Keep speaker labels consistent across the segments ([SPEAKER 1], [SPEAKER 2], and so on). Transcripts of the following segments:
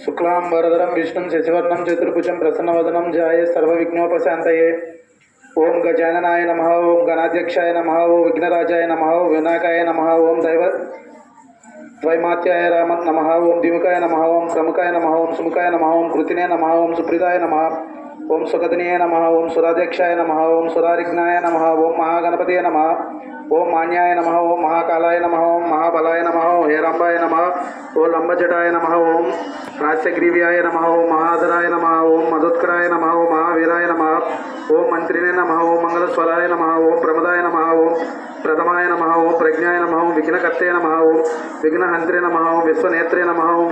[SPEAKER 1] शुक्लांबरधरं विष्णुं शशिवर्णं चतुर्भुजं प्रसन्नवदनं ध्याये सर्वविघ्नोपशान्तये। ओं गजाननाय नमः। ओं गणाध्यक्षाय नमः। ओं विघ्नराजाय नमः। ओं विनायकाय नमः। ओं द्वैमात्याय नमः। ओं द्विमुखाय नमः। ओं प्रमुखाय नमः। ओं सुमुखाय नमः। ओं कृतिने नमः। ओं सुप्रीताय नमः। ओं सुगतनीय नमः। ओं सुराध्यक्षाय नमः। ओं सुरारिघ्नाय नमः। ओं महागणपतये नमः। ओं मान्याय नमः। ओं महाकालाय नमः। ओं महाबलाय नमः। ओं हेरंबाय नमः। ओं लंबजटाय नमः। ओं रास्यग्रीव्याय नमः। ओं महाधराय नमः। ओं मधुत्कराय नमः। ओं महावीराय नमः। ओं मंत्रिणे नमः। ओं मंगलस्वराय नमः। ओं प्रमदाय नमः। ओं प्रथमाय नमः। ओं प्रज्ञाय नमः। ओं विघ्नकर्ते नमः। ओं विघ्नहंत्रे नमः। ओं विश्वनेत्रे नमः। ओं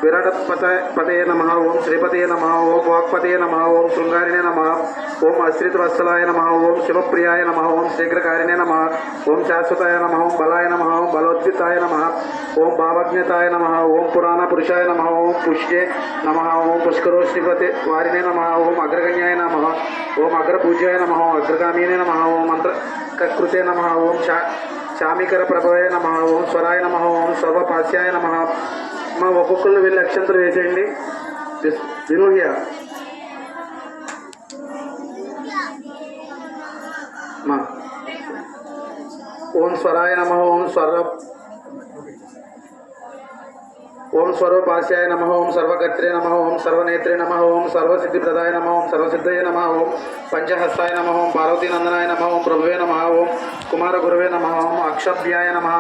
[SPEAKER 1] विराटपतये नमः। ओं श्रीपतये नमः। ओं वाक्पतये नमः। ओं शृंगारिणे नमः। ओं अश्रितवत्सलाय नमः। ओं शिवप्रियाय नमः। ओं शीघ्रकारिणे नमः। ओं शाश्वताय नमः। ओं बलाय नमः। ओं बलोद्भिताय नमः। ओं भावज्ञताय नमः। ओं पुराणपुरुषाय नमः। ओं पुष्ये नमः। ओं पुष्करोष्णिपते वारिणे नमः। ओं अग्रगण्याय नमः। ओं अग्रपूज्याय नमः। ओं अग्रगामिने नमः। ओं मंत्रकृते नमः। ओं शामीकर प्रभवे नमः। ओं स्वराय नमः। ओं सर्वपास्याय नमः। మా ఒక్కొక్కళ్ళు వెళ్ళి అక్షంతలు వేసేయండి. వినూహ్య మా ఓం స్వరాయ నమః. ఓం స్వరూపాస్యాయ నమః. ఓం సర్వకర్త్రే నమః. ఓం సర్వనేత్రే నమః. ఓం సర్వసిద్ధిప్రదాయ నమః. ఓం సర్వసిద్ధయే నమః. ఓం పంచహస్తాయ నమః. ఓం పార్వతీనందనాయ నమః. ఓం ప్రభువే నమః. ఓం కుమారగురవే నమః. ఓం అక్షభ్యాయ నమః.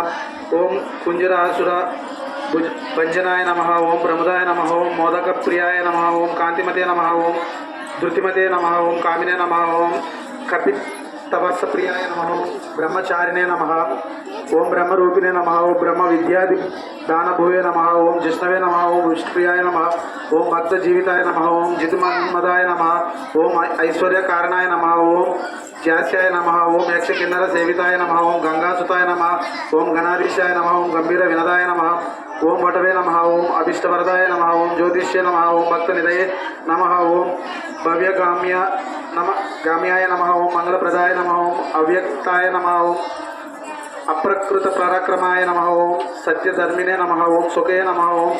[SPEAKER 1] ఓం కుంజరాసుర भंजनाय नमः. ओं प्रमुदाय नमः. ओं मोदकप्रियाय नमः. ओं कांतिमते नमः. ओं धृतिमते नमः. ओं कामिने नमः. ओं कपितवस्प्रियाय नमः. ओं ब्रह्मचारिणे नमः. ओं ब्रह्मरूपिणे नमः. ओं ब्रह्म विद्यादि दानभुवे नमः. ओं जिष्णवे नमः. ओं विष्णुप्रियाय नमः. ओं भक्तजीविताय नमः. ओं जितमन्मदाय नमः. ओं ऐश्वर्यकारणाय नमः. ओं ज्यास्याय नमः. ओं यक्षकिन्नर सेविताय नमः. ओं गंगासुताय नमः. ओं गणाधीशाय नमः. ओं गंभीर विनदाय नमः. ओं वटवे नमः. ओं अभिष्टवरदाय नमः. ओं ज्योतिष्ये नमः. ओं भक्तनिधये नमः. ओं गाम्याय नमः. ओं मंगलप्रदाय नमः. ओं अव्यक्ताय नमः. ओं अप्रकृत पराक्रमाय नमः. ओं सत्यधर्मिणे नमः. ओं सुखे नमः. ओं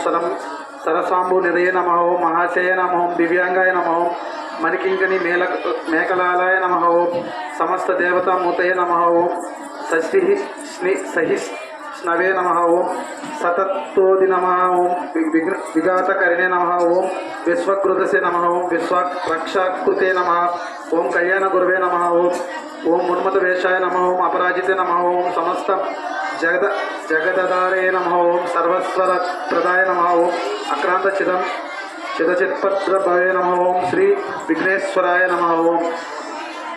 [SPEAKER 1] सरसाम्बुनिधये नमः. ओं महाशय नमः. ओं दिव्यांगाय नमः. ओं मणिकिंकनी मेकलालाय नमः. ओं समस्त देवता मूर्तये नमः. ओं सहिष्णवे नमः. ओं सततोदि नमः. ओं विघातकरिणे नमः. ओं विश्वकृतसे नमः. ओं विश्वरक्षाकृते नमः. ओं कल्याणगुरवे नमः. ओं उन्मतवेशाय नमः. ओं अपराजिते नमः. ओं समस्त जगदधारे नमः. ओं सर्वस्वरप्रदाय नमः. ओं अक्रांत चिदचित्पत्रभवे नमः. ओं श्री विघ्नेश्वराय नमः.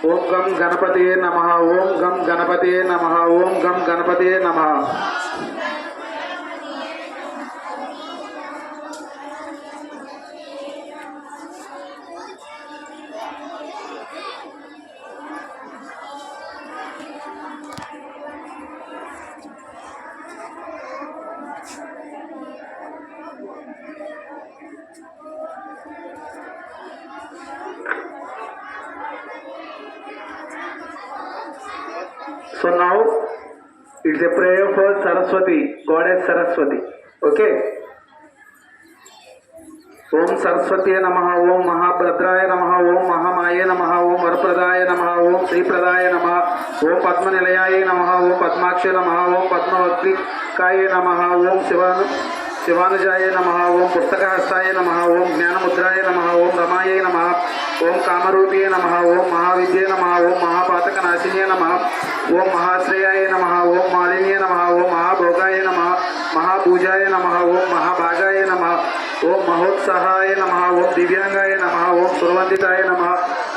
[SPEAKER 1] ओं गं गणपतये नमः. ओं गं गणपतये नमः. ओं गं गणपतये नमः. So now it's a prayer for Saraswati, Goddess Saraswati. Okay. ओम सरस्वती नमः. ओम महाभद्राय नमः. ओम महामाये नमः. ओम वरप्रदाय नमः. ओम श्रीप्रदाय नमः. ओम पद्मनिलयाय नमः. ओम पद्माक्षे नमः. ओम पद्मवक्त्रिकाय नमः. ओम शिवानुजाय नमः. ओम पुस्तकहस्ताय नमः. ओम ज्ञानमुद्राय नमः. ओम रमाय नमः. ओम कामरूपिये नमः. ओम महाविद्ये नमः. ओम महापातकनाशिन्ये नमः. ओम महाश्रेयाय नमः. ओम मालिन्ये नमः. ओम महाभोगाय नमः. महापूजाय नमः. ओम महाभागाय नमः. ओम महोत्साहाय नमः. ओम दिव्यांगाय नमः. ओम सुरवंदिताय नमः.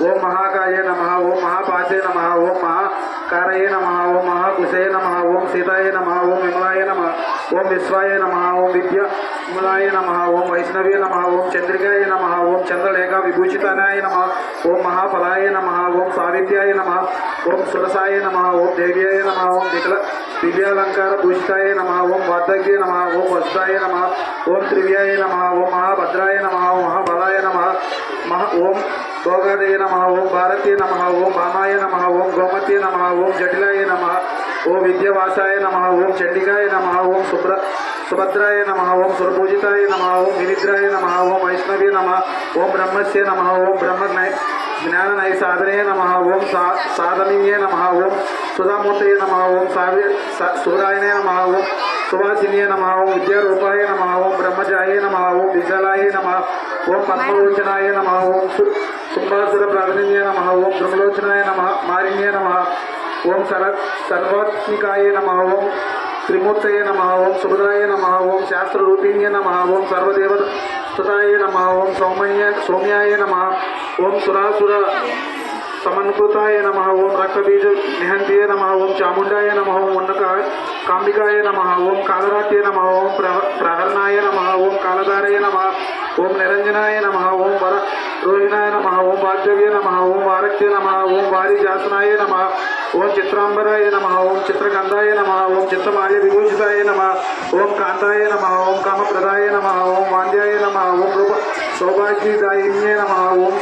[SPEAKER 1] ओम महाकाय नमः. ओम महापाशे नमः. ओम महाकारये नमः. ओम महाकुशे नमः. ओम सीताय नमः. ओम विमलाय नमः. ओम विश्वाय नमः. ओम विद्यामलाय नमः. ओम वैष्णवे नमः. ओम चंद्रिकाय नमः. ओम चंद्रलेखा विभूषिताय नमः. ओम महाफलाय नमः. ओम सावित्र्याय नमः. ओम सुरसाय नमः. ओम देव्याय नमः. ओम दिव्यालंकार भूषिताय नमः. ओम वार्धक्ये नमः. ओम वस्त्राय नमः. ओम त्रिव्याय नमः. ओम महाभद्राय नमः. ओम महाबलाय శుభాయ నమః ఓం భోగాదయ నమః ఓం భారతీయ నమః ఓం భామాయ నమః ఓం గోమతీయ నమః ఓం జటిలాయ నమః ఓం విద్యవాసాయ నమః ఓం చండికాయ నమః ఓం సుభద్రాయ నమః ఓం సురపూజితాయ నమః ఓం వినిద్రాయ నమః ఓం వైష్ణవే నమః ఓం బ్రహ్మస్య నమః ఓం జ్ఞాననయ సాధనయ నమః ఓం సాధనీయ నమః ఓం సుధామూర్తయ నమః ఓం సూరాయనే నమః ఓం సువాసిన్యే నమః ఓం విద్యారూపాయ నమః ఓం బ్రహ్మజాయ నమః ఓం విశాలాయ నమః ఓం పద్మలోచనాయ నమః ఓం శుంభాసుర ప్రాధాన్యే నమః ఓం బ్రహ్మలోచనాయ నమః మారిణ్యే నమః ఓం సర్వాత్మికాయ నమః ఓం త్రిమూర్తయే నమః ఓం సుభద్రాయ నమః ఓం శాస్త్రరూపిణ్యే నమః ఓం సర్వదేవతాయ నమః ఓం సౌమ్యాయ నమః ఓం సురాసుర సమన్కృతాయ నమః ఓం రక్తబీజ నిహంతియే నమః ఓం చాముండాయ నమః ఓం కాంబికాయ నమః ఓం కాలరాత్యే నమః ఓం ప్రహరణాయ నమః ఓం కాలధారయ నమః ఓం నిరంజనాయ నమః ఓం వరరోహిణాయ నమః ఓం వాగ్దేవ్యే నమః ఓం వారక్యే నమః ఓం వారిజాసనాయ నమః ఓం చిత్రాంబరాయ నమః ఓం చిత్రగంధాయ నమః ఓం చిత్రమాల్య విభూషితాయ నమః ఓం కాంతాయ నమః ఓం కామప్రదాయ నమః ఓం వాంద్యాయ నమః ఓం రూప సౌభాగ్యదాయిన్యే నమః ఓం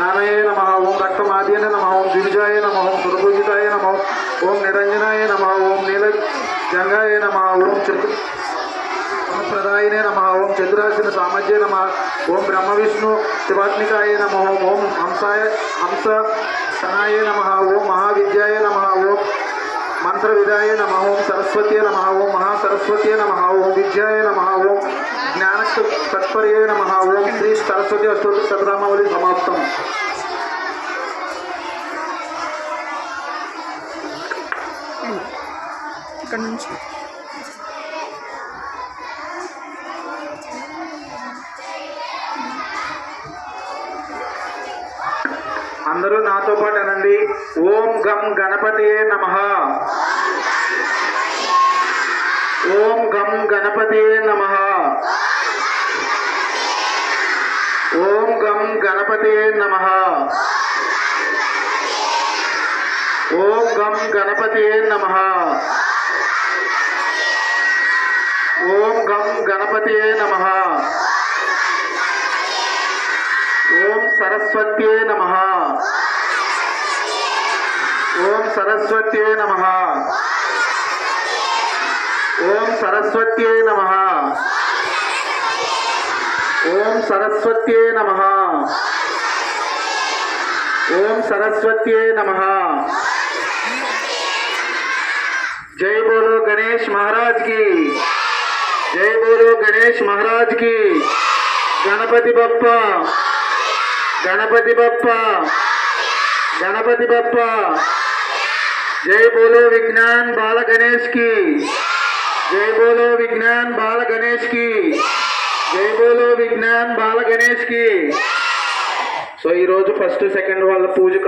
[SPEAKER 1] నానయ నమః ఓం రక్తమాద్యన నమః ఓం ద్విజాయ నమః ఓం సురపూజితాయ నమః ఓం నిరంజనాయ నమః ఓం నీలజంగాయ నమః ఓం ప్రదాయనే నమః ఓం చతురాసిన సామజ్య నమః ఓం బ్రహ్మ విష్ణు శివాత్మికాయ నమః ఓం హంసనాయ నమః ఓం మహావిద్యాయ నమః ఓం మంత్రవిదాయ నమః ఓం సరస్వత్యే నమః ఓం మహాసరస్వత్యే నమః ఓం విద్యాయ నమః ఓం జ్ఞాన తత్పర్యే నమః ఓం శ్రీ సరస్వతి అష్టోత్తర శతనామావళి సమాప్తం.
[SPEAKER 2] ఇక్కడ నుంచి
[SPEAKER 1] అందరూ నాతో పాటు అనండి. ఓం గం గణపతియే నమః. ఓం గం గణపతియే నమః. ఓం గం గణపతియే నమః. ఓం గం గణపతియే నమః. ఓం గం గణపతియే నమః. ఓం సరస్వత్యే నమః. ఓం సరస్వత్యే నమః. ఓం సరస్వత్యే నమః. ఓం సరస్వత్యే నమః. ఓం సరస్వత్యే నమః. జై బోలో గణేష్ మహారాజ్ కి. జై బోలో గణేష్ మహారాజ్ కి. గణపతి బప్ప. गणपति बप्पा. गणपति बप्पा. जय बोलो विज्ञान बाल गणेश की. जय बोलो विज्ञान बाल गणेश की. जय बोलो विज्ञान बाल गणेश की. సో ఈరోజు ఫస్ట్ సెకండ్ వాళ్ళ పూజ